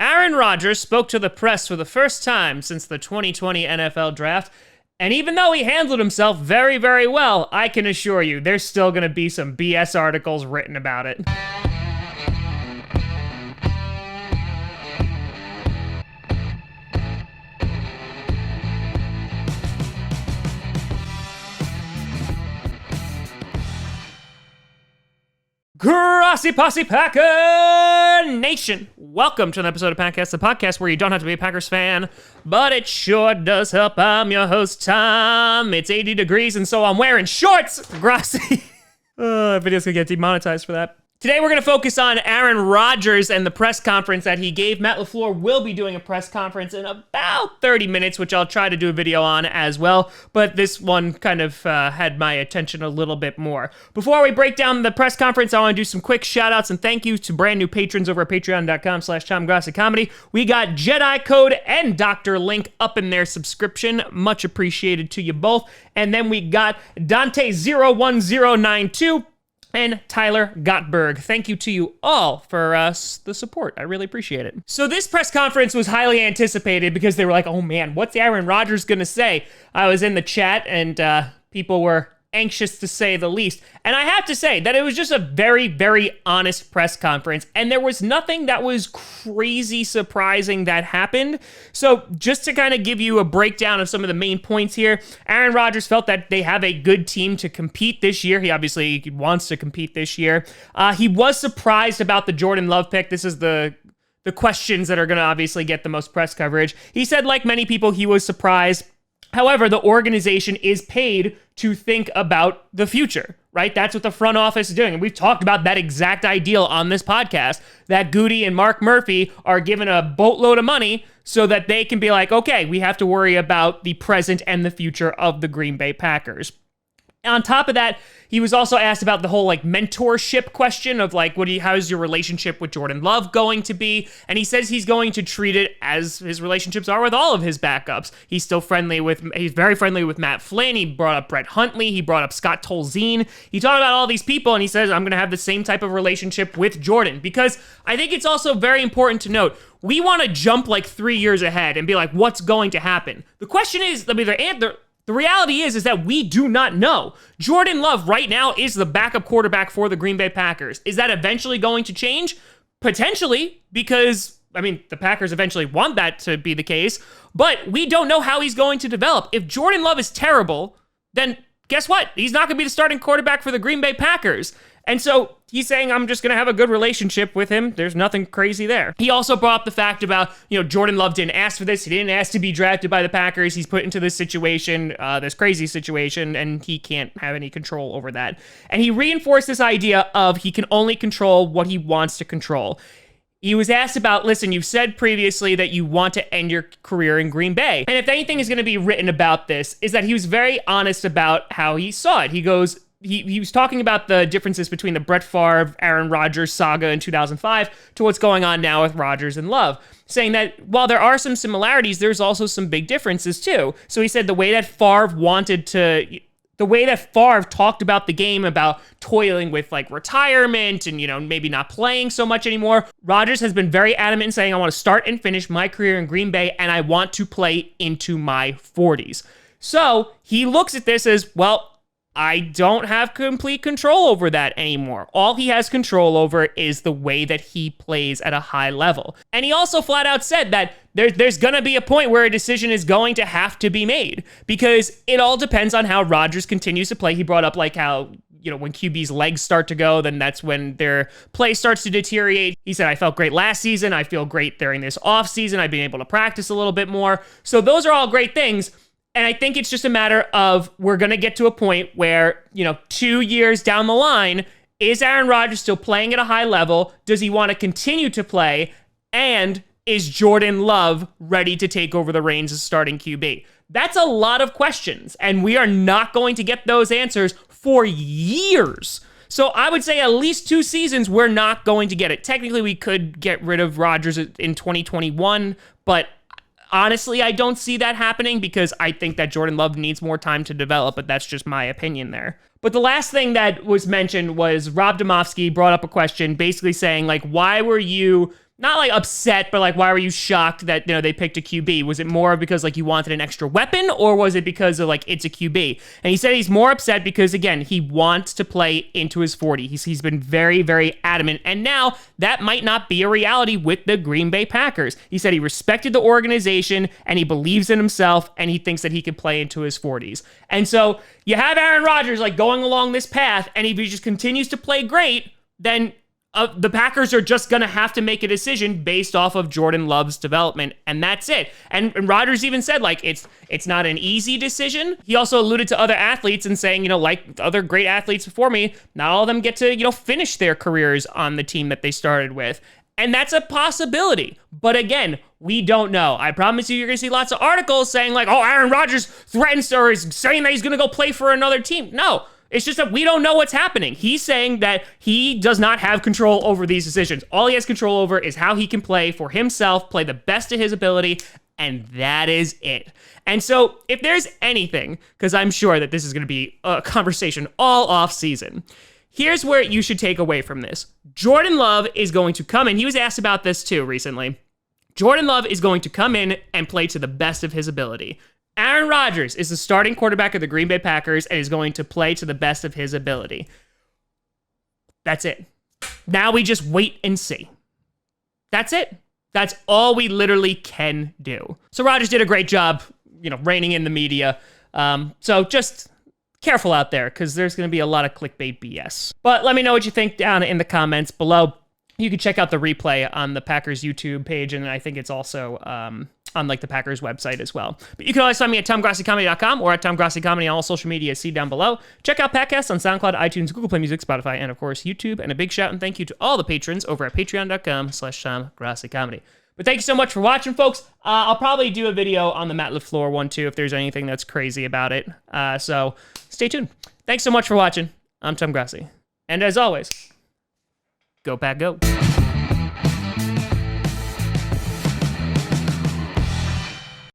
Aaron Rodgers spoke to the press for the first time since the 2020 NFL Draft, and even though he handled himself very, very well, I can assure you there's still going to be some BS articles written about it. Grossi Posse Packer Nation! Welcome to an episode of Packast, the podcast where you don't have to be a Packers fan, but it sure does help. I'm your host, Tom. It's 80 degrees, and so I'm wearing shorts! Grossi. Video's gonna get demonetized for that. Today we're going to focus on Aaron Rodgers and the press conference that he gave. Matt LaFleur will be doing a press conference in about 30 minutes, which I'll try to do a video on as well, but this one kind of had my attention a little bit more. Before we break down the press conference, I want to do some quick shout-outs and thank yous to brand new patrons over at patreon.com/TomGrossiComedy. We got Jedi Code and Dr. Link up in their subscription. Much appreciated to you both. And then we got Dante01092 and Tyler Gottberg. Thank you to you all for the support. I really appreciate it. So this press conference was highly anticipated because they were like, oh man, what's Aaron Rodgers gonna say? I was in the chat and people were anxious to say the least. And I have to say that it was just a very, very honest press conference. And there was nothing that was crazy surprising that happened. So just to kind of give you a breakdown of some of the main points here, Aaron Rodgers felt that they have a good team to compete this year. He obviously wants to compete this year. He was surprised about the Jordan Love pick. This is the questions that are going to obviously get the most press coverage. He said, like many people, he was surprised. However, the organization is paid to think about the future, right? That's what the front office is doing. And we've talked about that exact ideal on this podcast, that Goody and Mark Murphy are given a boatload of money so that they can be like, okay, we have to worry about the present and the future of the Green Bay Packers. On top of that, he was also asked about the whole mentorship question of how's your relationship with Jordan Love going to be? And he says he's going to treat it as his relationships are with all of his backups. He's very friendly with Matt Flynn. He brought up Brett Huntley. He brought up Scott Tolzien. He talked about all these people and he says, I'm going to have the same type of relationship with Jordan, because I think it's also very important to note, we want to jump 3 years ahead and be like, what's going to happen? The question is, the reality is that we do not know. Jordan Love right now is the backup quarterback for the Green Bay Packers. Is that eventually going to change? Potentially, because, the Packers eventually want that to be the case, but we don't know how he's going to develop. If Jordan Love is terrible, then guess what? He's not going to be the starting quarterback for the Green Bay Packers. And so he's saying, I'm just going to have a good relationship with him. There's nothing crazy there. He also brought up the fact about, Jordan Love didn't ask for this. He didn't ask to be drafted by the Packers. He's put into this situation, this crazy situation, and he can't have any control over that. And he reinforced this idea of he can only control what he wants to control. He was asked about, listen, you've said previously that you want to end your career in Green Bay. And if anything is going to be written about this, is that he was very honest about how he saw it. He goes, He was talking about the differences between the Brett Favre, Aaron Rodgers saga in 2005 to what's going on now with Rodgers and Love, saying that while there are some similarities, there's also some big differences too. So he said the way that Favre talked about the game, about toiling with retirement and, maybe not playing so much anymore, Rodgers has been very adamant in saying, I want to start and finish my career in Green Bay and I want to play into my 40s. So he looks at this as, well, I don't have complete control over that anymore. All he has control over is the way that he plays at a high level. And he also flat out said that there's going to be a point where a decision is going to have to be made, because it all depends on how Rodgers continues to play. He brought up how, when QB's legs start to go, then that's when their play starts to deteriorate. He said, I felt great last season. I feel great during this off season. I've been able to practice a little bit more. So those are all great things. And I think it's just a matter of, we're going to get to a point where, 2 years down the line, is Aaron Rodgers still playing at a high level? Does he want to continue to play? And is Jordan Love ready to take over the reins as starting QB? That's a lot of questions, and we are not going to get those answers for years. So I would say at least 2 seasons, we're not going to get it. Technically, we could get rid of Rodgers in 2021, but honestly, I don't see that happening because I think that Jordan Love needs more time to develop, but that's just my opinion there. But the last thing that was mentioned was Rob Domofsky brought up a question basically saying, why were you not like upset, but like, why were you shocked that, they picked a QB? Was it more because like you wanted an extra weapon, or was it because of like, it's a QB? And he said he's more upset because, again, he wants to play into his 40s. He's been very, very adamant. And now that might not be a reality with the Green Bay Packers. He said he respected the organization and he believes in himself and he thinks that he can play into his 40s. And so you have Aaron Rodgers like going along this path, and if he just continues to play great, then the Packers are just going to have to make a decision based off of Jordan Love's development, and that's it. And Rodgers even said, like, it's not an easy decision. He also alluded to other athletes and saying, like other great athletes before me, not all of them get to, finish their careers on the team that they started with. And that's a possibility. But again, we don't know. I promise you're going to see lots of articles saying, like, oh, Aaron Rodgers threatens or is saying that he's going to go play for another team. No. It's just that we don't know what's happening. He's saying that he does not have control over these decisions. All he has control over is how he can play for himself, play the best of his ability, and that is it. And so if there's anything, because I'm sure that this is going to be a conversation all off season, here's where you should take away from this. Jordan Love is going to come in. He was asked about this too recently. Jordan Love is going to come in and play to the best of his ability. Aaron Rodgers is the starting quarterback of the Green Bay Packers and is going to play to the best of his ability. That's it. Now we just wait and see. That's it. That's all we literally can do. So Rodgers did a great job, reining in the media. So just careful out there, because there's going to be a lot of clickbait BS. But let me know what you think down in the comments below. You can check out the replay on the Packers YouTube page, and I think it's also on like the Packers website as well. But you can always find me at TomGrossiComedy.com or at TomGrossiComedy on all social media. See down below. Check out Packast on SoundCloud, iTunes, Google Play Music, Spotify, and of course YouTube. And a big shout and thank you to all the patrons over at Patreon.com/TomGrossiComedy. But thank you so much for watching, folks. I'll probably do a video on the Matt LaFleur one too if there's anything that's crazy about it. So stay tuned. Thanks so much for watching. I'm Tom Grossi, and as always, go Pack Go.